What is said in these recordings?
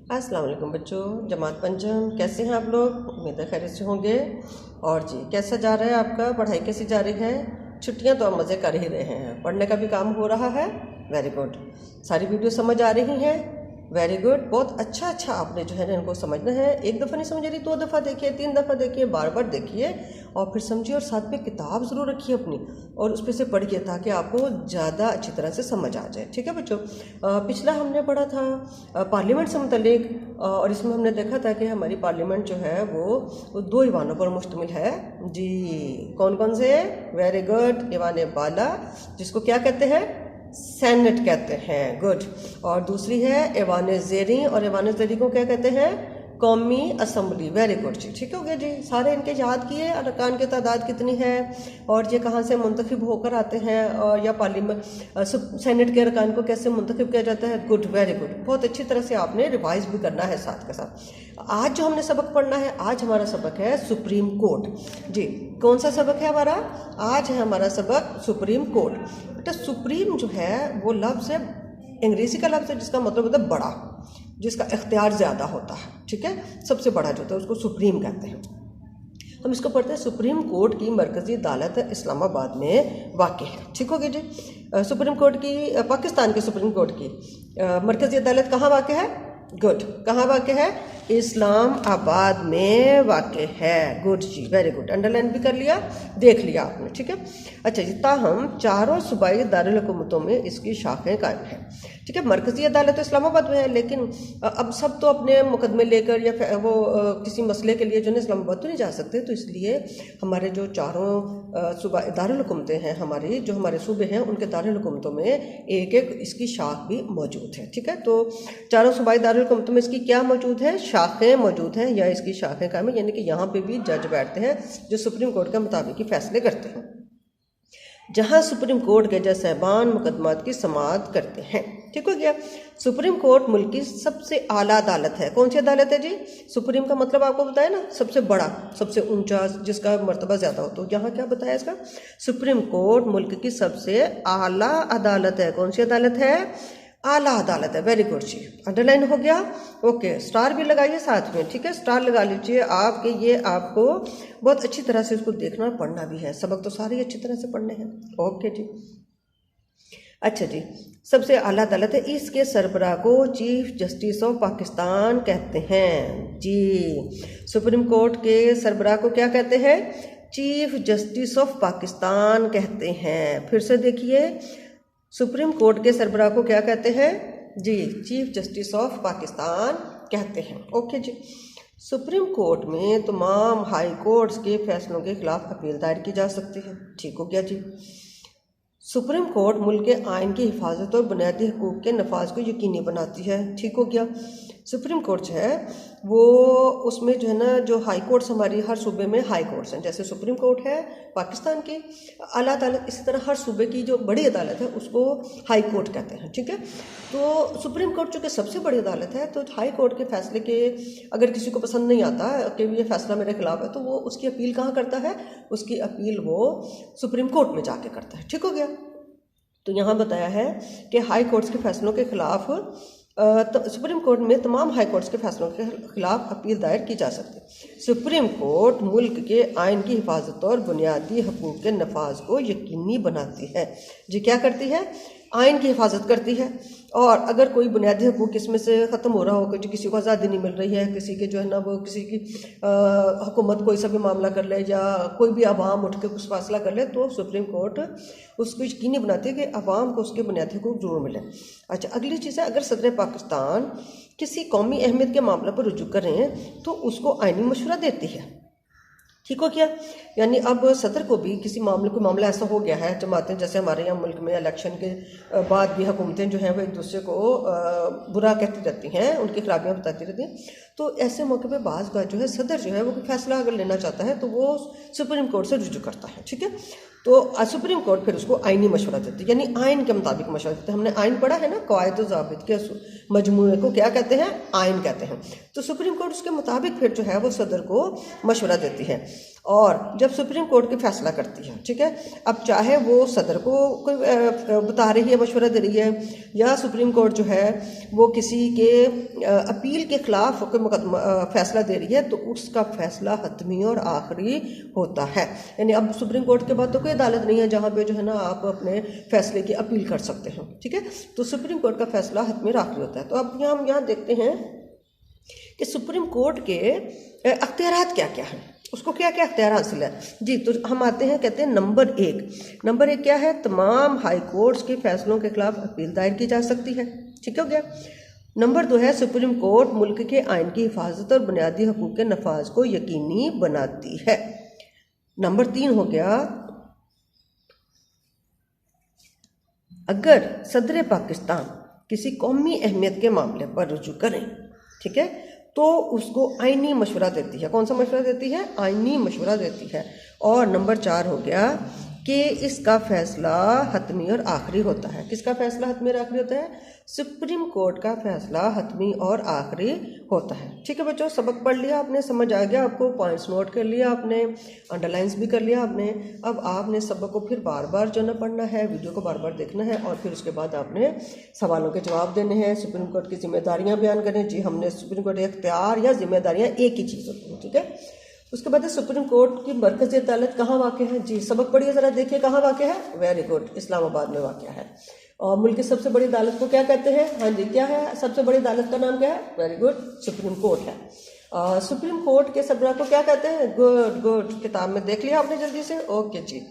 अस्सलाम वालेकुम बच्चों, जमात पंचम कैसे हैं आप लोग? उम्मीद है खैरियत से होंगे। और जी कैसा जा रहा है आपका? पढ़ाई कैसी जा रही है? छुट्टियां तो आप मज़े कर ही रहे हैं, पढ़ने का भी काम हो रहा है। Very good. सारी वीडियो समझ आ रही हैं? Very good. बहुत अच्छा आपने जो है ना इनको समझना है। एक दफ़ा नहीं समझ रही, 2 दफ़ा देखिए, 3 दफ़ा देखिए, बार बार देखिए और फिर समझिए। और साथ में किताब ज़रूर रखिए अपनी और उस पर से पढ़िए ताकि आपको ज़्यादा अच्छी तरह से समझ आ जाए। ठीक है बच्चों? पिछला हमने पढ़ा था पार्लियामेंट से मुतल्लिक और इसमें हमने देखा था कि हमारी पार्लियामेंट जो है वो 2 ईवानों पर मुश्तमिल है जी। कौन कौन से? Very good. ईवान बाला जिसको क्या कहते हैं? सेनेट कहते हैं। गुड। और दूसरी है ईवान ज़ेरी और ईवान ज़ेरी को क्या कहते हैं? कौमी असम्बली। वेरी गुड जी। ठीक हो गया जी। सारे इनके याद किए। अरकान की तादाद कितनी है और ये कहाँ से मुंतखब होकर आते हैं और या पार्लियामेंट सेनेट के अरकान को कैसे मुंतखब किया जाता है। Good, very good. बहुत अच्छी तरह से आपने रिवाइज भी करना है साथ के साथ। आज जो हमने सबक पढ़ना है, आज हमारा सबक है सुप्रीम कोर्ट जी। कौन सा सबक है हमारा? आज है हमारा सबक सुप्रीम कोर्ट। बेटा सुप्रीम जो है वो लफ्ज़ है, अंग्रेज़ी का लफ्ज़ है जिसका मतलब होता है बड़ा, जिसका इख्तियार ज़्यादा होता है। ठीक है? सबसे बड़ा जो होता है उसको सुप्रीम कहते हैं। हम इसको पढ़ते हैं। सुप्रीम कोर्ट की मरकज़ी अदालत इस्लामाबाद में वाक़ है। ठीक हो गया जी। सुप्रीम कोर्ट की पाकिस्तान की सुप्रीम कोर्ट की मरकज़ी अदालत कहाँ वाक़ है? गुड। कहाँ वाक़ है? इस्लामाबाद में वाक़ है। गुड जी, वेरी गुड। अंडरलाइन भी कर लिया, देख लिया आपने। ठीक है? अच्छा जी। ताहम चारों सूबाई दारुल हुकूमतों में इसकी शाखें कायम हैं। ठीक है? मरकज़ी अदालत तो इस्लामाबाद में है, लेकिन अब सब तो अपने मुकदमे लेकर या वो किसी मसले के लिए जो है इस्लामाबाद तो नहीं जा सकते, तो इसलिए हमारे जो चारों सूबा दारुल हुकूमतें हैं, हमारी जो हमारे सूबे हैं उनके दारुल हुकूमतों में एक एक इसकी शाख भी मौजूद है। ठीक है? तो चारों सूबाई दारुल हुकूमतों में इसकी क्या मौजूद है? शाखें मौजूद हैं या इसकी शाखें कायम है, यानी कि यहाँ पे भी जज बैठते हैं जो सुप्रीम कोर्ट के मुताबिक ही फैसले करते हैं। जहाँ सुप्रीम कोर्ट के जज साहबान मुकदमात की समाअत करते हैं। ठीक हो गया? सुप्रीम कोर्ट मुल्क की सबसे आला अदालत है। कौन सी अदालत है जी? सुप्रीम का मतलब आपको बताया ना, सबसे बड़ा, सबसे ऊंचा, जिसका मर्तबा ज़्यादा हो। तो यहाँ क्या बताया इसका? सुप्रीम कोर्ट मुल्क की सबसे आला अदालत है। कौन सी अदालत है? आला अदालत है। वेरी गुड जी। अंडरलाइन हो गया। ओके, स्टार भी लगाइए साथ में। ठीक है? स्टार लगा लीजिए आप कि ये आपको बहुत अच्छी तरह से इसको देखना पढ़ना भी है। सबक तो सारे अच्छी तरह से पढ़ने हैं। ओके जी। अच्छा जी। सबसे आला अदालत है, इसके सरबराह को चीफ जस्टिस ऑफ पाकिस्तान कहते हैं जी। सुप्रीम कोर्ट के सरबराह को क्या कहते हैं? चीफ जस्टिस ऑफ पाकिस्तान कहते हैं। फिर से देखिए, सुप्रीम कोर्ट के सरबराह को क्या कहते हैं जी? चीफ जस्टिस ऑफ पाकिस्तान कहते हैं। ओके जी। सुप्रीम कोर्ट में तमाम हाई कोर्ट्स के फैसलों के खिलाफ अपील दायर की जा सकती है। ठीक हो गया जी। सुप्रीम कोर्ट मुल्क के आइन की हिफाजत और बुनियादी हकूक़ के नफाज को यकीनी बनाती है। ठीक हो गया? सुप्रीम कोर्ट जो है वो उसमें जो है ना, जो हाई कोर्ट्स हमारी हर सूबे में हाई कोर्ट्स हैं, जैसे सुप्रीम कोर्ट है पाकिस्तान की आला अदालत, इसी तरह हर सूबे की जो बड़ी अदालत है उसको हाई कोर्ट कहते हैं। ठीक है? तो सुप्रीम कोर्ट चूँकि सबसे बड़ी अदालत है, तो हाई कोर्ट के फैसले के अगर किसी को पसंद नहीं आता कि ये फैसला मेरे खिलाफ है, तो वो उसकी अपील कहाँ करता है? उसकी अपील वो सुप्रीम कोर्ट में जाके करता है। ठीक हो गया? तो यहाँ बताया है कि हाई कोर्ट्स के फैसलों के खिलाफ सुप्रीम कोर्ट में तमाम हाई कोर्ट्स के फैसलों के खिलाफ अपील दायर की जा सकती है। सुप्रीम कोर्ट मुल्क के आइन की हिफाजत और बुनियादी हकूक़ के नफाज को यकीनी बनाती है जी। क्या करती है? आइन की हिफाजत करती है। और अगर कोई बुनियादी हकूक़ इसमें से ख़त्म हो रहा हो, जो किसी को आज़ादी नहीं मिल रही है, किसी के जो है ना वो किसी की हुकूमत कोई सा भी मामला कर ले या कोई भी अवाम उठ के कुछ फैसला कर ले, तो सुप्रीम कोर्ट उसको यकीनी बनाती है कि अवाम को उसके बुनियादी हकूक़ जरूर मिले। अच्छा, अगली चीज़ है, अगर सदर पाकिस्तान किसी कौमी अहमियत के मामले पर रुजू करें तो उसको आइनी मशवरा देती है। ठीक हो गया? यानी अब सदर को भी किसी मामला ऐसा हो गया है, जमातें जैसे हमारे यहाँ मुल्क में इलेक्शन के बाद भी हुकूमतें जो हैं वो एक दूसरे को बुरा कहती रहती हैं, उनकी खराबियाँ बताती रहती हैं, तो ऐसे मौके पे बाज़ का जो है सदर जो है वो कोई फैसला अगर लेना चाहता है तो वो सुप्रीम कोर्ट से रुजू करता है। ठीक है? तो सुप्रीम कोर्ट फिर उसको आइनी मशवरा देती है, यानी आइन के मुताबिक मशवरा देते हैं। हमने आइन पढ़ा है ना, कवायद ज़ाबित के मजमूए को क्या कहते हैं, आइन कहते हैं। तो सुप्रीम कोर्ट उसके मुताबिक फिर जो है वो सदर को मशवरा देती है, और जब सुप्रीम कोर्ट की फैसला करती है, ठीक है, अब चाहे वो सदर को कोई बता रही है, मशवरा दे रही है, या सुप्रीम कोर्ट जो है वो किसी के अपील के खिलाफ कोई मुकदमा फैसला दे रही है, तो उसका फैसला हतमी और आखिरी होता है। यानी अब सुप्रीम कोर्ट के बाद तो कोई अदालत नहीं है जहाँ पे जो है ना आप अपने फैसले की अपील कर सकते हैं, ठीक है। तो सुप्रीम कोर्ट का फैसला हतमी और आखिरी होता है। तो अब हम यहाँ देखते हैं कि सुप्रीम कोर्ट के अख्तियारात क्या क्या हैं, उसको क्या क्या अख्तियार हासिल है जी। तो हम आते हैं, कहते हैं नंबर एक क्या है, तमाम हाई कोर्ट्स के फैसलों के खिलाफ अपील दायर की जा सकती है, ठीक हो गया। नंबर 2 है, सुप्रीम कोर्ट मुल्क के आइन की हिफाजत और बुनियादी हकूक़ के नफाज को यकीनी बनाती है। नंबर 3 हो गया, अगर सदर पाकिस्तान किसी कौमी अहमियत के मामले पर रुजू करें, ठीक है, तो उसको आइनी मशवरा देती है। कौन सा मशवरा देती है, आइनी मशवरा देती है। और नंबर 4 हो गया कि इसका फैसला हतमी और आखिरी होता है। किसका फैसला हतमी और आखिरी होता है, सुप्रीम कोर्ट का फैसला हतमी और आखिरी होता है। ठीक है बच्चों, सबक पढ़ लिया आपने, समझ आ गया आपको, पॉइंट्स नोट कर लिया आपने, अंडरलाइंस भी कर लिया आपने। अब आपने सबक को फिर बार बार जो ना पढ़ना है, वीडियो को बार बार देखना है, और फिर उसके बाद आपने सवालों के जवाब देने हैं, सुप्रीम कोर्ट की जिम्मेदारियाँ बयान करें। जी हमने सुप्रीम कोर्ट इख्तियार या जिम्मेदारियाँ एक ही चीज़ होती हैं, ठीक है। उसके बाद सुप्रीम कोर्ट की मरकज़ी अदालत कहाँ वाक़ है, जी सबक पढ़िए ज़रा, देखिए कहाँ वाक़ है, वेरी गुड, इस्लामाबाद में वाक़ है। और मुल्क की सबसे बड़ी अदालत को क्या कहते हैं, हाँ जी क्या है, सबसे बड़ी अदालत का नाम क्या है, वेरी गुड, सुप्रीम कोर्ट है। सुप्रीम कोर्ट के सरबराह को क्या कहते हैं, गुड गुड, किताब में देख लिया आपने जल्दी से, ओके जी,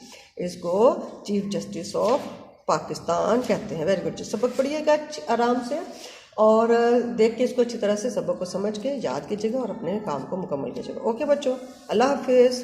इसको चीफ जस्टिस ऑफ पाकिस्तान कहते हैं। वेरी गुड जी, सबक पढ़िएगा आराम से, और देख के इसको अच्छी तरह से सबक को समझ के याद कीजिएगा और अपने काम को मुकम्मल कीजिएगा। ओके बच्चों, अल्लाह हाफिज़।